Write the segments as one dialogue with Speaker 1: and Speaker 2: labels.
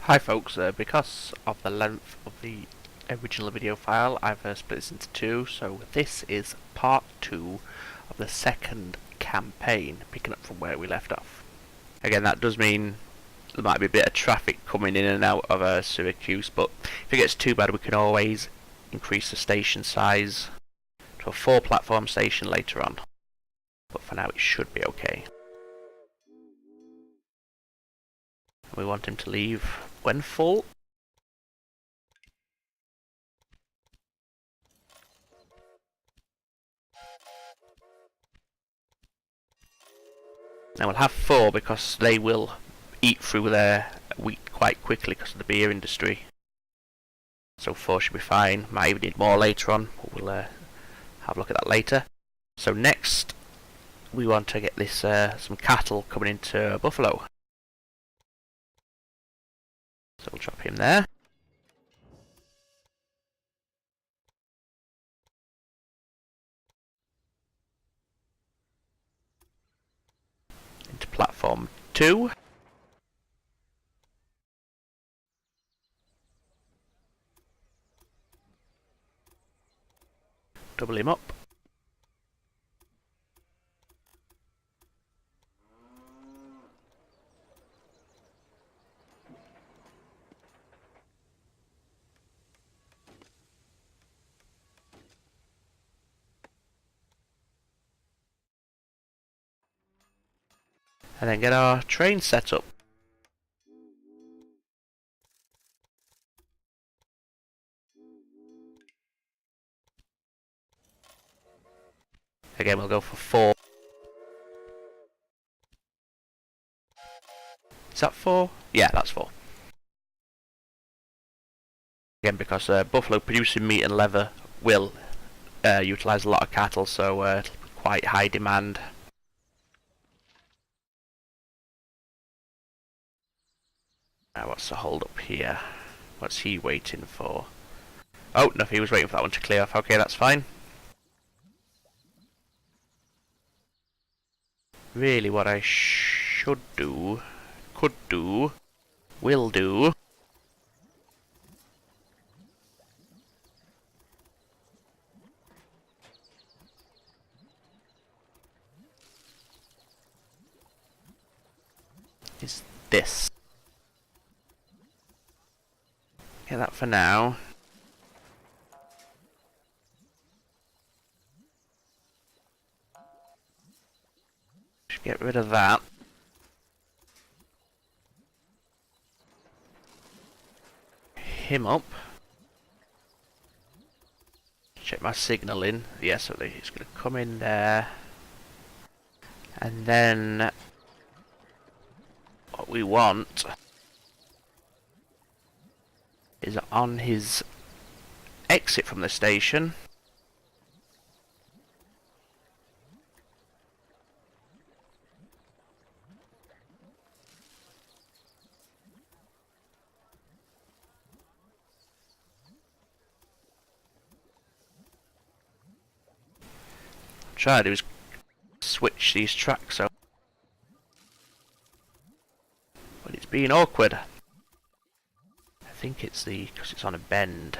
Speaker 1: Hi folks, because of the length of the original video file, I've split this into two, so this is part 2 of the second campaign, picking up from where we left off. Again, that does mean there might be a bit of traffic coming in and out of Syracuse, but if it gets too bad we can always increase the station size to a 4-platform station later on. But for now it should be okay. We want him to leave when full. Now we'll have 4 because they will eat through their wheat quite quickly because of the beer industry. So 4 should be fine. Might even need more later on, but we'll have a look at that later. So next we want to get this some cattle coming into Buffalo. So we'll drop him there. Into platform 2. Double him up. And then get our train set up. Again, we'll go for 4. Is that 4? Yeah, that's 4. Again, because Buffalo producing meat and leather will utilise a lot of cattle, so it'll be quite high demand. Now, what's the hold up here? What's he waiting for? Oh, no, he was waiting for that one to clear off. Okay, that's fine. Really, what I should do, could do, will do, is this. Get that for now. Should get rid of that. Him up. Check my signal in. Yes, so he's going to come in there. And then what we want is on his exit from the station. Try to do is switch these tracks out, but it's being awkward. I think it's because it's on a bend.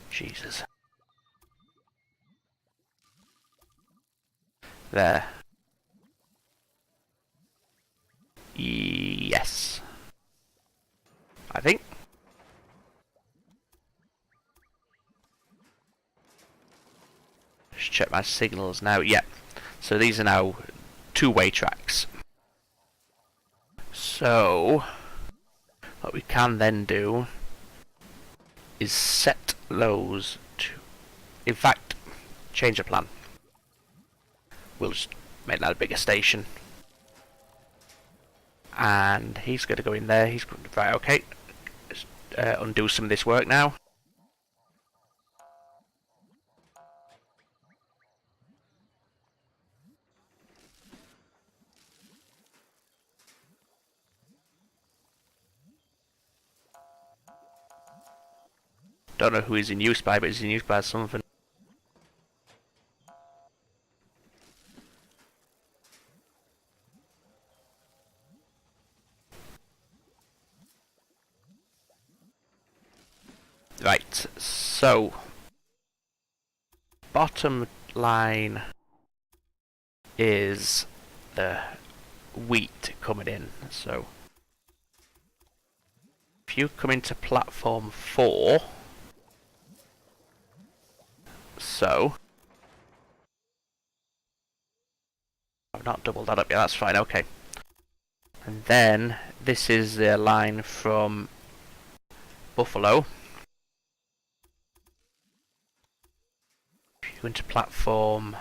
Speaker 1: Jesus. There. Yes. I think. Just check my signals now. Yep. So these are now two-way tracks. So what we can then do is set those to, in fact, change the plan. We'll just make that a bigger station. And he's going to go in there. He's going to, right, okay. Let's undo some of this work now. Don't know who he's in use by, but he's in use by something. Right, so bottom line is the wheat coming in. So if you come into platform 4, so I've not doubled that up yet, that's fine, okay. And then this is the line from Buffalo. If you go into platform,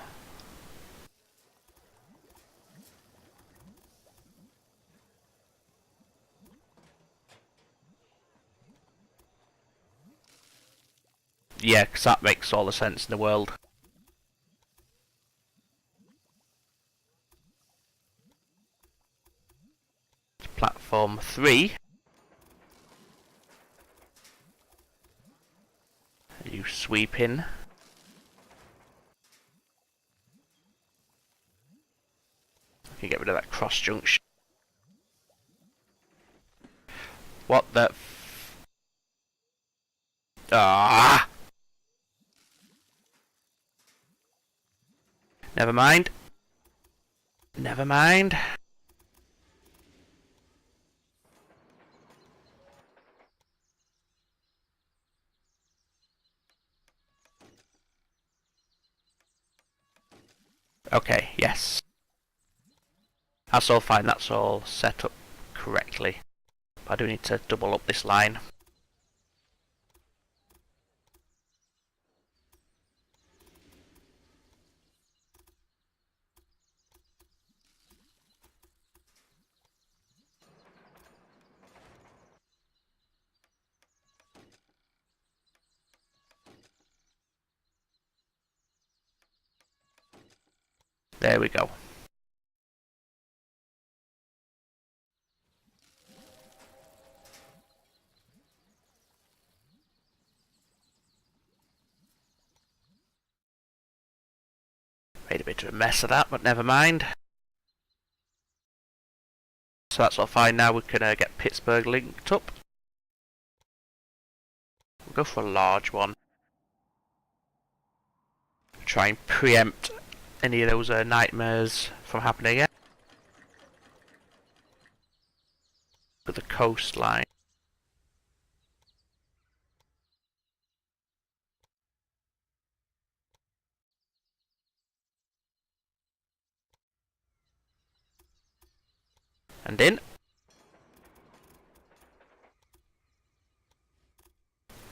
Speaker 1: yeah, because that makes all the sense in the world. Platform 3. You sweep in. You can get rid of that cross junction. What the ah! Never mind. Never mind. Okay, yes. That's all fine, that's all set up correctly. I do need to double up this line. There we go. Made a bit of a mess of that, but never mind. So that's all fine now, we can get Pittsburgh linked up. We'll go for a large one. Try and preempt any of those nightmares from happening again. With the coastline. And in.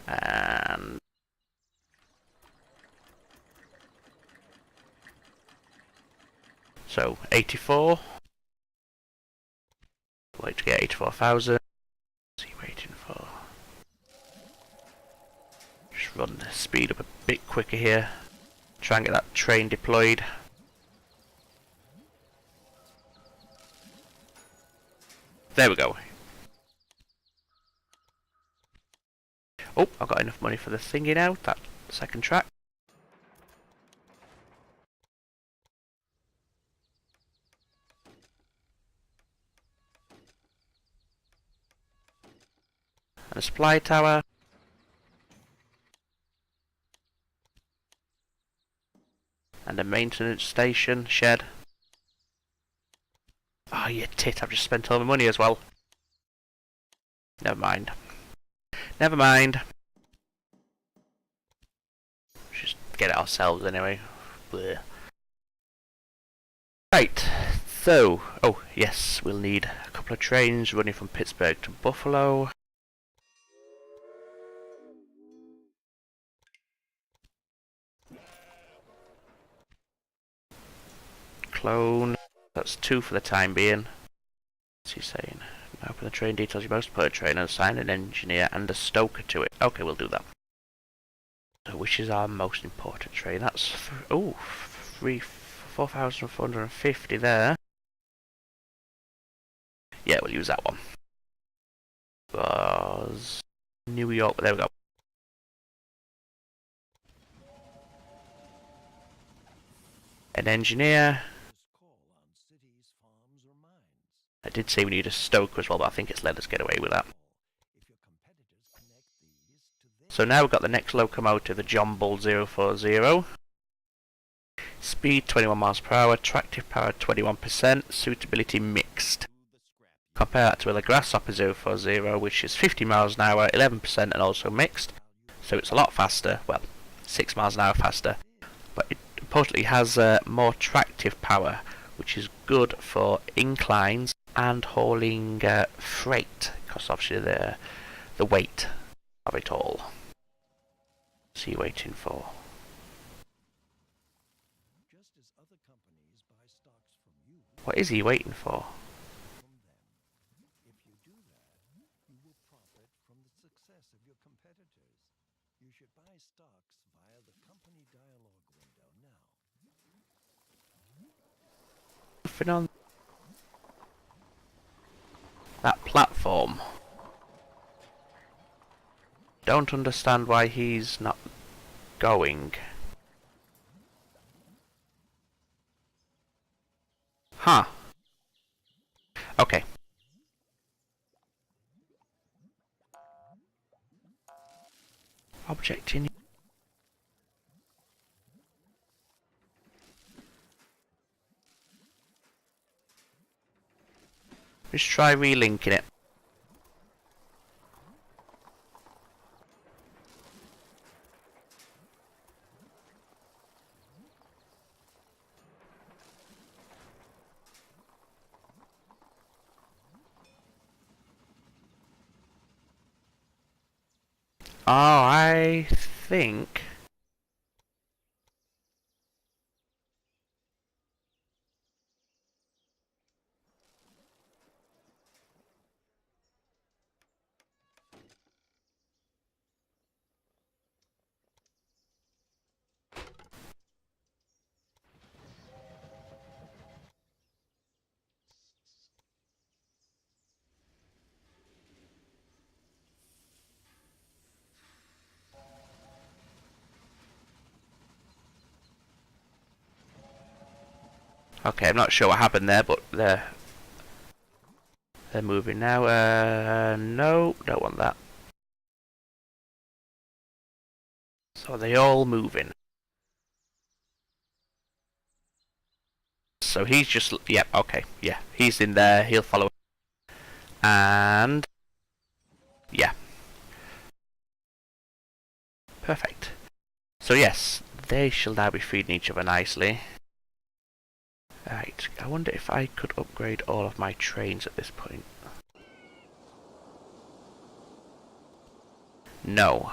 Speaker 1: And so 84. Like to get 84,000. What's he waiting for? Just run the speed up a bit quicker here. Try and get that train deployed. There we go. Oh, I've got enough money for the thingy now, that second track. And a supply tower. And a maintenance station, shed. Oh, you tit, I've just spent all my money as well. Never mind. Never mind. Just get it ourselves anyway. Blech. Right, so, oh yes, we'll need a couple of trains running from Pittsburgh to Buffalo. Clone, that's 2 for the time being. What's he saying? Now for the train details, you must put a trainer, assign an engineer and a stoker to it. Okay, we'll do that. So which is our most important train? That's, 4,450 there. Yeah, we'll use that one. Was New York, there we go. An engineer. I did say we need a stoker as well, but I think it's let us get away with that. So now we've got the next locomotive, the John Bull 040. Speed 21 miles per hour, tractive power 21%, suitability mixed. Compare that to the Grasshopper 040, which is 50 miles an hour, 11% and also mixed. So it's a lot faster, well, 6 miles an hour faster. But it reportedly has more tractive power, which is good for inclines and hauling freight, because obviously the weight of it all. What's he waiting for? What is he waiting for? Nothing on that platform. Don't understand why he's not going. Huh. Okay. Object in. Let's try relinking it. Oh, I think... Okay, I'm not sure what happened there, but they're moving now. No, don't want that. So they all moving. So he's just, yep, okay, yeah, he's in there. He'll follow, and yeah, perfect. So yes, they shall now be feeding each other nicely. Right, I wonder if I could upgrade all of my trains at this point. No.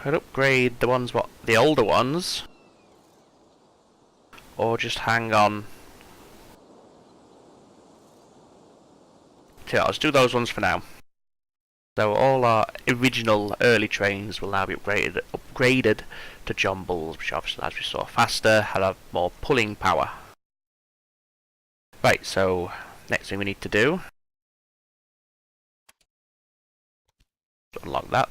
Speaker 1: I'd upgrade the ones, the older ones, or just hang on. So let's do those ones for now. So all our original early trains will now be upgraded to John Bulls, which obviously, as we saw, faster, have more pulling power. Right, so next thing we need to do, unlock that.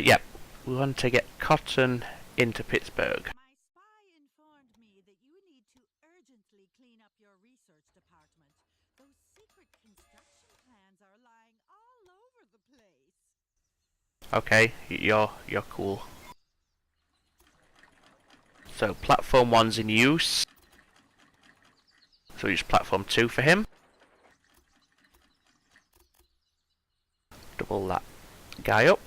Speaker 1: Yeah, we want to get cotton into Pittsburgh.
Speaker 2: My spy informed me that you need to urgently clean up your research department. Those secret construction plans are lying all over the place.
Speaker 1: Okay, you're cool. So platform 1's in use. So we use platform 2 for him. Double that guy up.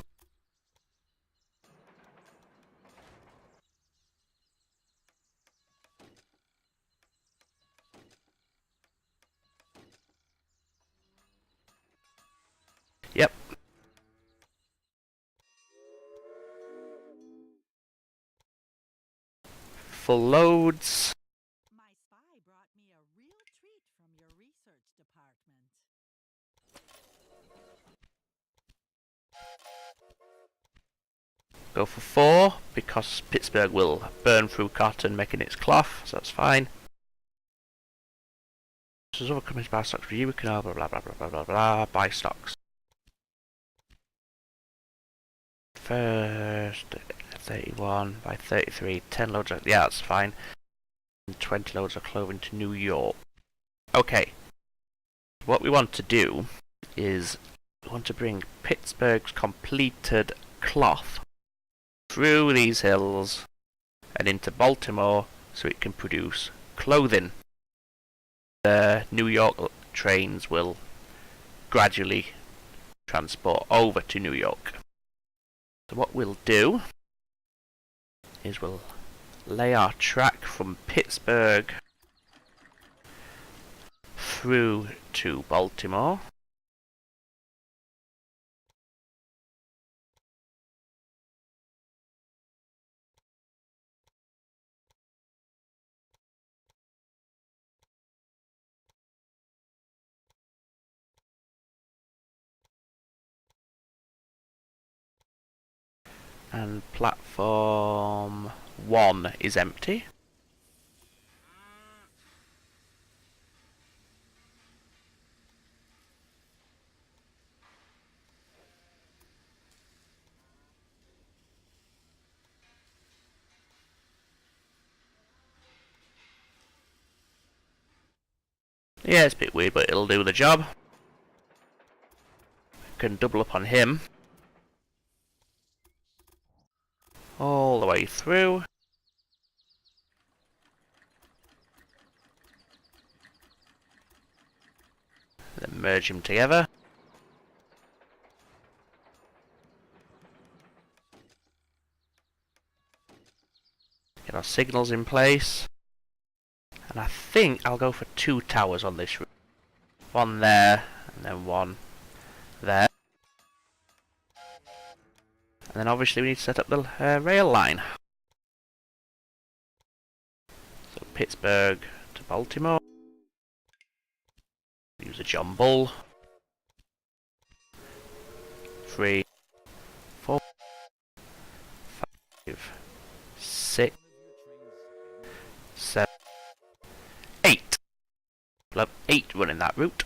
Speaker 1: Yep. Full loads.
Speaker 2: My spy brought me a real treat from your research department.
Speaker 1: Go for 4, because Pittsburgh will burn through cotton making its cloth, so that's fine. So there's other companies buy stocks for you, we can all blah blah blah blah blah blah blah, buy stocks. First, 31 by 33, 10 loads of, yeah, that's fine. 20 loads of clothing to New York. Okay. What we want to do is we want to bring Pittsburgh's completed cloth through these hills and into Baltimore so it can produce clothing. The New York trains will gradually transport over to New York. So what we'll do is we'll lay our track from Pittsburgh through to Baltimore. And platform 1 is empty. Yeah, it's a bit weird, but it'll do the job. Can double up on him. All the way through. Then merge them together. Get our signals in place. And I think I'll go for 2 towers on this route. One there, and then one there. And then obviously we need to set up the rail line. So Pittsburgh to Baltimore. Use a John Bull. 3, 4, 5, 6, 7, 8. We'll have 8 running that route.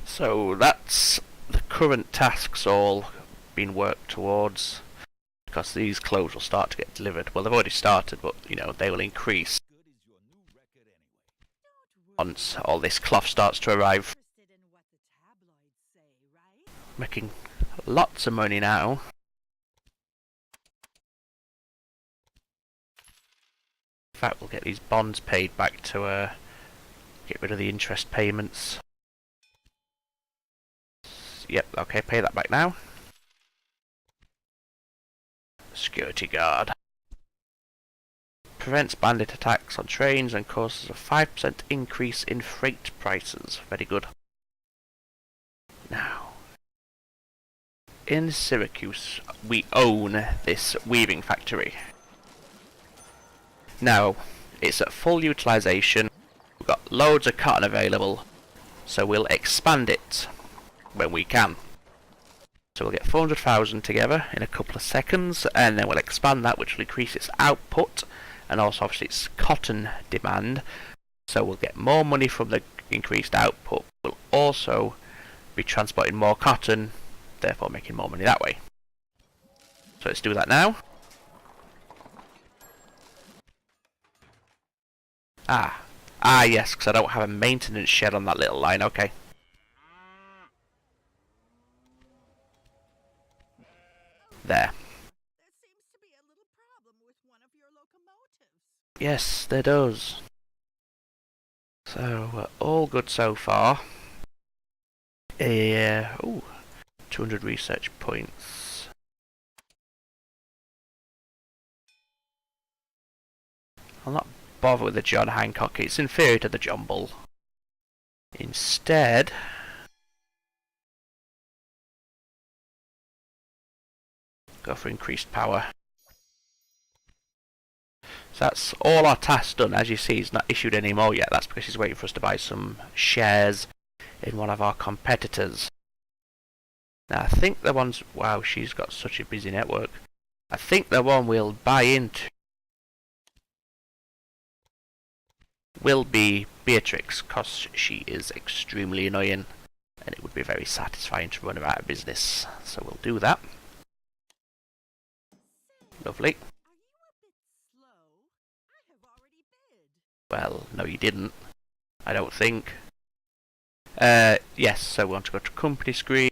Speaker 1: So that's the current tasks all been worked towards, because these clothes will start to get delivered. Well, they've already started, but you know, they will increase once all this cloth starts to arrive. Making lots of money now. In fact, we'll get these bonds paid back to get rid of the interest payments. Yep, okay, pay that back now. Security guard. Prevents bandit attacks on trains and causes a 5% increase in freight prices. Very good. Now, in Syracuse, we own this weaving factory. Now, it's at full utilisation. We've got loads of cotton available, so we'll expand it when we can. So we'll get 400,000 together in a couple of seconds, and then we'll expand that, which will increase its output and also obviously its cotton demand. So we'll get more money from the increased output. We'll also be transporting more cotton, therefore making more money that way. So let's do that now. Yes, because I don't have a maintenance shed on that little line. Okay. There.
Speaker 2: There seems to be a little problem with one of your locomotives.
Speaker 1: Yes, there does. So, all good so far. 200 research points. I'll not bother with the John Hancock, it's inferior to the John Bull. Instead, go for increased power. So that's all our tasks done. As you see, he's not issued any more yet. That's because he's waiting for us to buy some shares in one of our competitors. Now I think the ones... Wow, she's got such a busy network. I think the one we'll buy into will be Beatrix, because she is extremely annoying and it would be very satisfying to run her out of business. So we'll do that. Lovely.
Speaker 2: Are you a bit slow? I have already bid.
Speaker 1: Well, no you didn't. I don't think. Yes, so we want to go to company screen,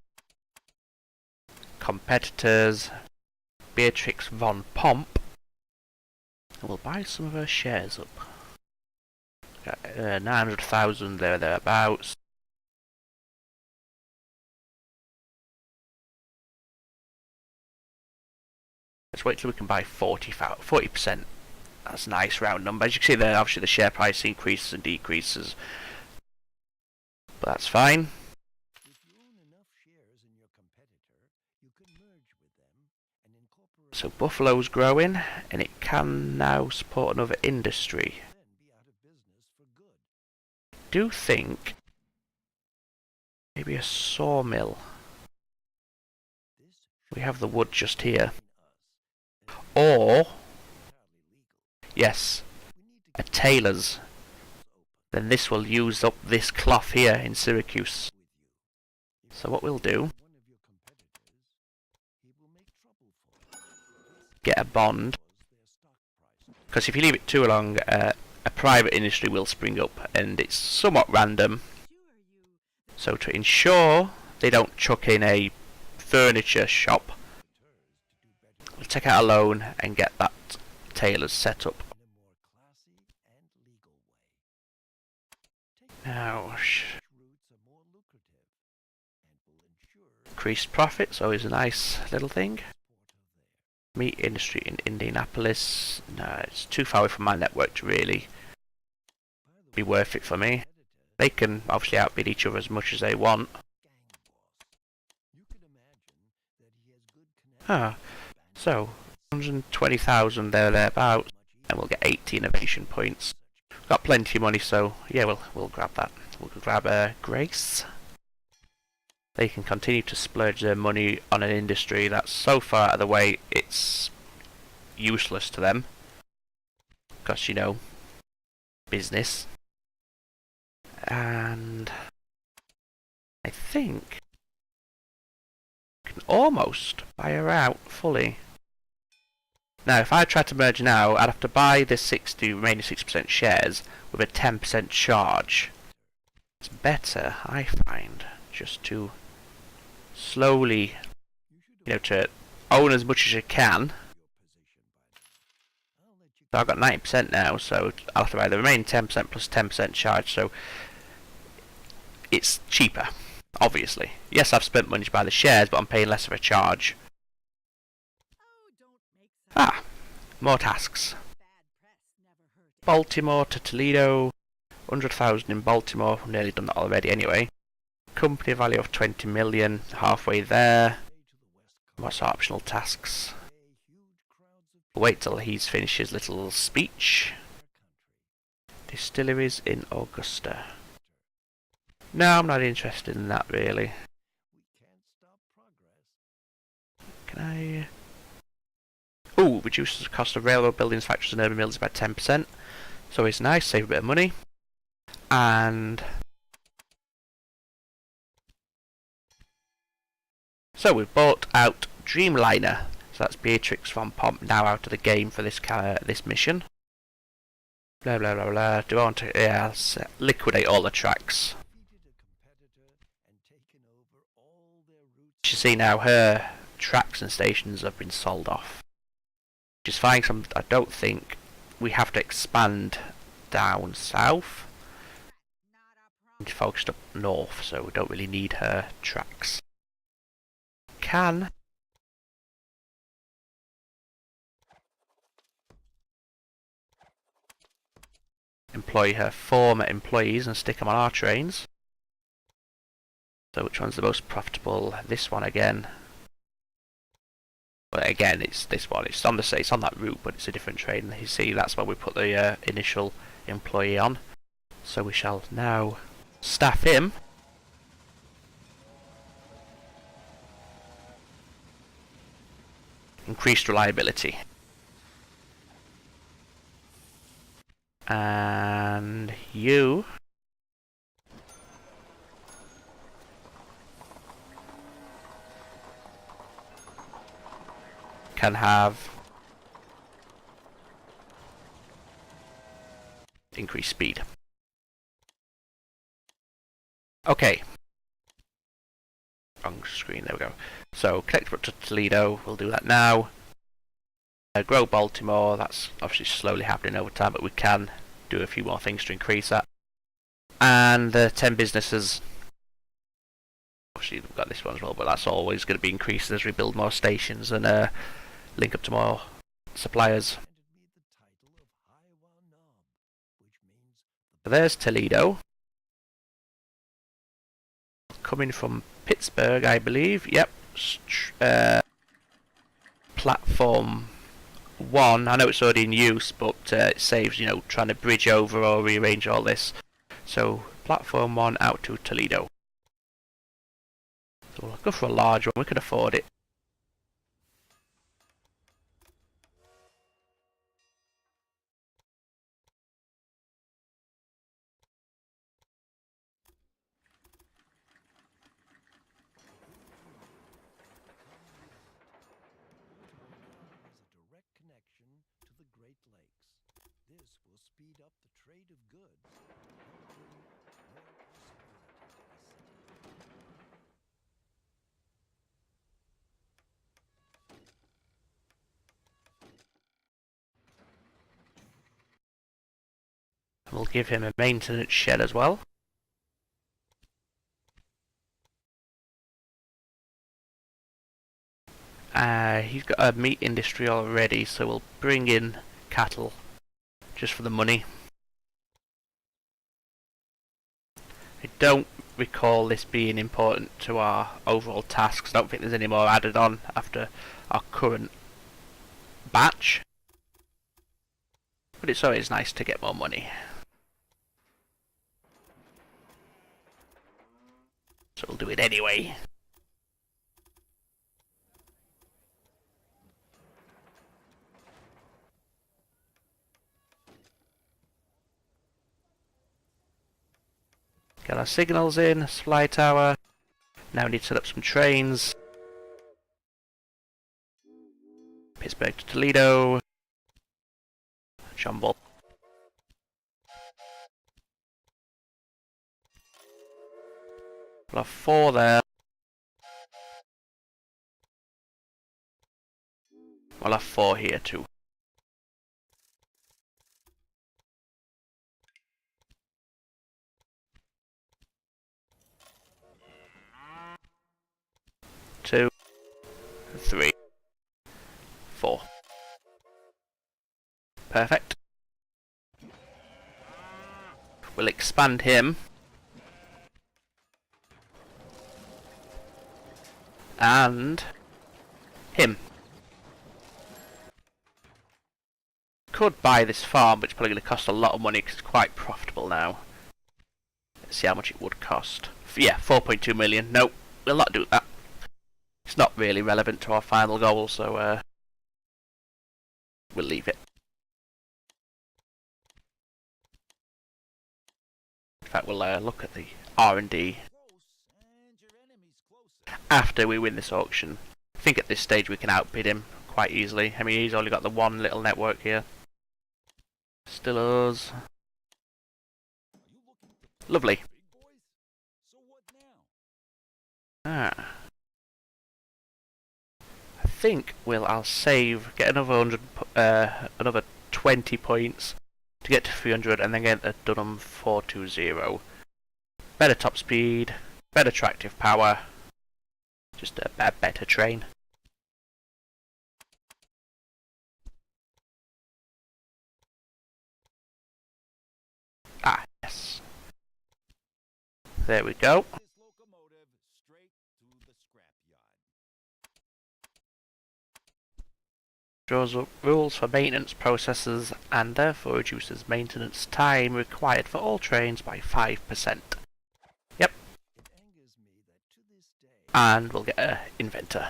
Speaker 1: competitors, Beatrix von Pomp, and we'll buy some of her shares up. Got 900,000 there, thereabouts. Let's wait till we can buy 40%. That's a nice round number. As you can see there, obviously the share price increases and decreases. But that's fine. So Buffalo's growing, and it can now support another industry. Do think maybe a sawmill. We have the wood just here. Or, yes, a tailor's. Then this will use up this cloth here in Syracuse. So what we'll do, get a bond, because if you leave it too long, a private industry will spring up, and it's somewhat random. So to ensure they don't chuck in a furniture shop, we'll take out a loan and get that tailor's set up. Now, increased profits, always a nice little thing. Meat industry in Indianapolis. No, it's too far away from my network to really be worth it for me. They can obviously outbid each other as much as they want. So 120,000 thereabouts, and we'll get 80 innovation points. Got plenty of money, so yeah, we'll grab that. We'll grab Grace. They can continue to splurge their money on an industry that's so far out of the way it's useless to them. Because, you know, business. And I think I can almost buy her out fully. Now, if I tried to merge now, I'd have to buy the remaining 60% shares with a 10% charge. It's better, I find, just to slowly, to own as much as you can. So I've got 90% now, so I'll have to buy the remaining 10% plus 10% charge, so it's cheaper, obviously. Yes, I've spent money to buy the shares, but I'm paying less of a charge. More tasks. Baltimore to Toledo. 100,000 in Baltimore. I've nearly done that already anyway. Company value of 20 million. Halfway there. What's our optional tasks? Wait till he's finished his little speech. Distilleries in Augusta. No, I'm not interested in that really. Can I... Ooh, reduces the cost of railroad buildings, factories and urban buildings by 10%. So it's nice, save a bit of money. And... so we've bought out Dreamliner. So that's Beatrix von Pomp now out of the game for this mission. Blah blah blah blah. Do I want to... yeah, let's liquidate all the tracks. You see now her tracks and stations have been sold off. Which is fine, because I don't think we have to expand down south. We're focused up north, so we don't really need her tracks. Can employ her former employees and stick them on our trains. So which one's the most profitable? This one again. But again, it's this one. It's on that route, but it's a different train. You see, that's where we put the initial employee on. So we shall now staff him. Increased reliability. And you can have increased speed. Okay. Wrong screen, there we go. So, connect up to Toledo, we'll do that now. Grow Baltimore, that's obviously slowly happening over time, but we can do a few more things to increase that. And 10 businesses. Obviously we've got this one as well, but that's always going to be increasing as we build more stations and link up to more suppliers. So there's Toledo. Coming from Pittsburgh, I believe. Yep. Platform 1. I know it's already in use, but it saves, you know, trying to bridge over or rearrange all this. So, platform 1 out to Toledo. So we'll go for a large one, we can afford it. We'll give him a maintenance shed as well. He's got a meat industry already, so we'll bring in cattle just for the money. I don't recall this being important to our overall tasks. I don't think there's any more added on after our current batch. But it's always nice to get more money. So we'll do it anyway. Get our signals in, supply tower. Now we need to set up some trains. Pittsburgh to Toledo. Jumble. We'll have 4 there. We'll have 4 here too. Two, 3, 4. Perfect. We'll expand him. And him. Could buy this farm, but it's probably going to cost a lot of money because it's quite profitable now. Let's see how much it would cost. Yeah, 4.2 million. Nope, we'll not do that. It's not really relevant to our final goal, so we'll leave it. In fact, we'll look at the R&D after we win this auction. I think at this stage we can outbid him quite easily. I mean, he's only got the one little network here. Still us. Lovely. Ah. I think I'll save, get another 20 points to get to 300, and then get the Dunham 420. Better top speed, better tractive power, just a better train. Ah, yes. There we go. Draws up rules for maintenance processes and therefore reduces maintenance time required for all trains by 5%. Yep. And we'll get an inventor.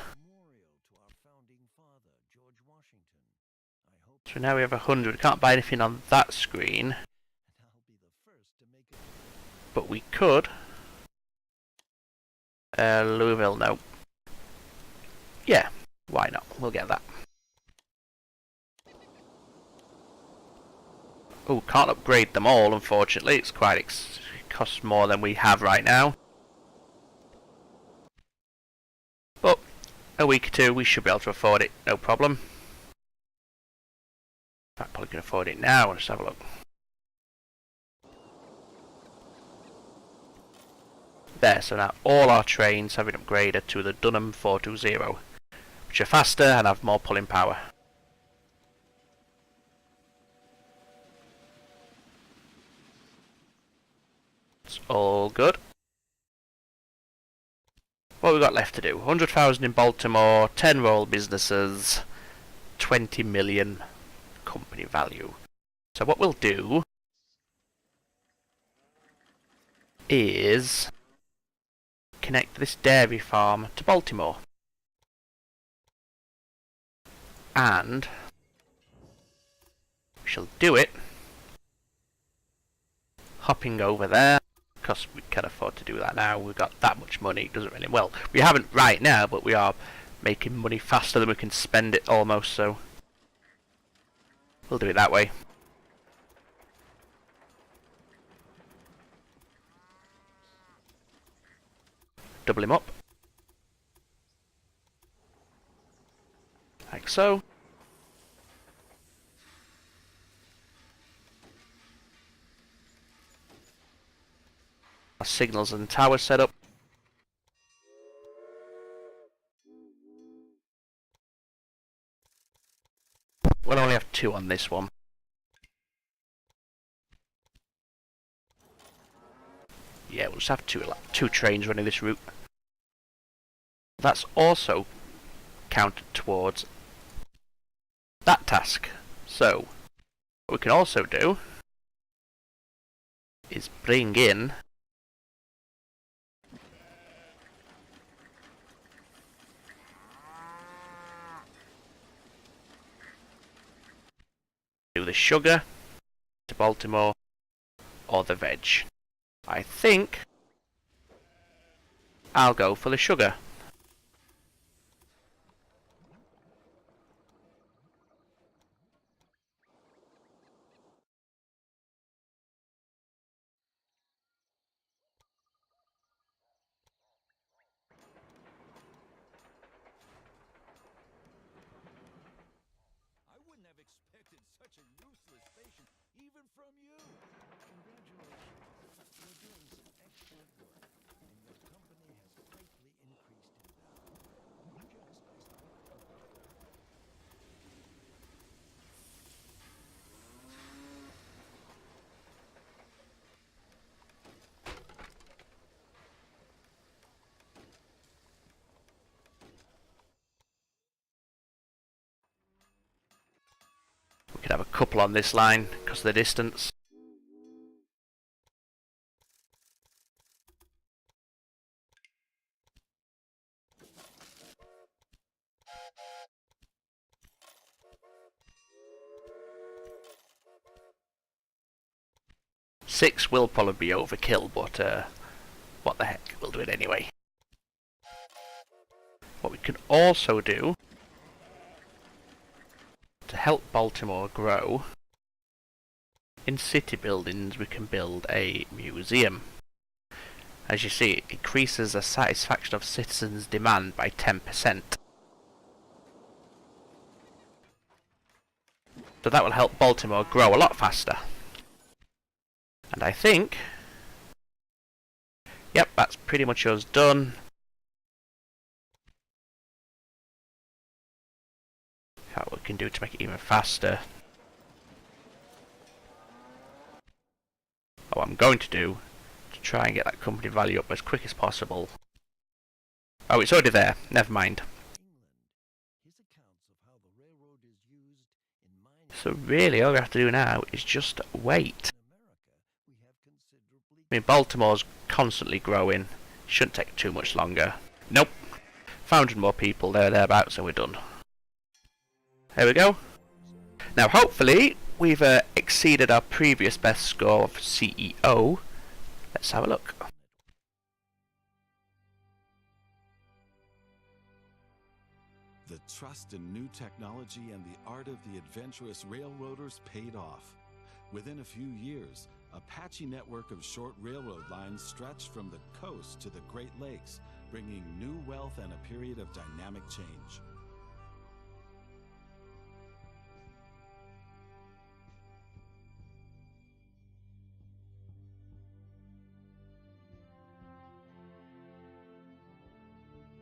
Speaker 1: So now we have 100. We can't buy anything on that screen. But we could. Louisville, no. Yeah, why not? We'll get that. Oh, can't upgrade them all, unfortunately. It's quite it costs more than we have right now. a week or two, we should be able to afford it, no problem. In fact, probably can afford it now. Let's have a look. There, so now all our trains have been upgraded to the Dunham 420, which are faster and have more pulling power. It's all good. What have we got left to do? 100,000 in Baltimore, 10 rural businesses, 20 million company value. So what we'll do is connect this dairy farm to Baltimore. And we shall do it hopping over there, because we can afford to do that now. We've got that much money. It doesn't really, well, we haven't right now, but we are making money faster than we can spend it almost, so we'll do it that way. Double him up. Like so. Our signals and towers set up. We'll only have 2 on this one. Yeah, we'll just have two trains running this route. That's also counted towards that task. So, what we can also do is bring in the sugar to Baltimore or the veg. I think I'll go for the sugar.
Speaker 3: I wouldn't have expected such a ruthless patient, even from you. Congratulations. You're doing some excellent work, and your company has greatly increased in value. Just as
Speaker 1: We could have a couple on this line because of the distance. Six will probably be overkill, but what the heck, we'll do it anyway. What we can also do to help Baltimore grow, in city buildings we can build a museum. As you see, it increases the satisfaction of citizens' demand by 10%. So that will help Baltimore grow a lot faster. And I think, yep, that's pretty much us done. What we can do to make it even faster. What I'm going to do to try and get that company value up as quick as possible. Oh, it's already there. Never mind. So really, all we have to do now is just wait. I mean, Baltimore's constantly growing. Shouldn't take too much longer. Nope. 500 more people thereabouts, and we're done. There we go. Now, hopefully, we've exceeded our previous best score of CEO. Let's have a look.
Speaker 4: The trust in new technology and the art of the adventurous railroaders paid off. Within a few years, a patchy network of short railroad lines stretched from the coast to the Great Lakes bringing new wealth and a period of dynamic change.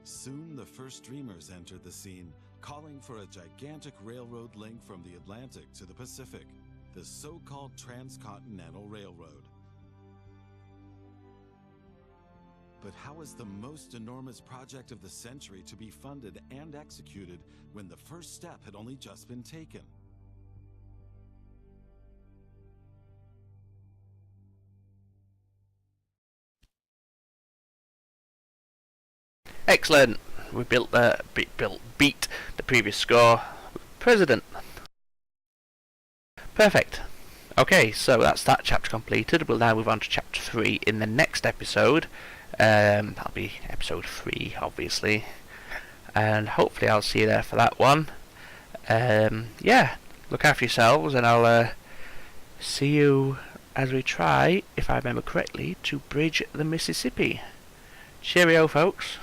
Speaker 4: Soon the first dreamers entered the scene, calling for a gigantic railroad link from the Atlantic to the Pacific, the so-called Transcontinental Railroad. But how is the most enormous project of the century to be funded and executed when the first step had only just been taken?
Speaker 1: Excellent. We beat the previous score. President. Perfect. Okay, so that's that chapter completed. We'll now move on to chapter 3 in the next episode. That'll be episode 3, obviously. And hopefully I'll see you there for that one. Yeah, look after yourselves, and I'll see you as we try, if I remember correctly, to bridge the Mississippi. Cheerio, folks.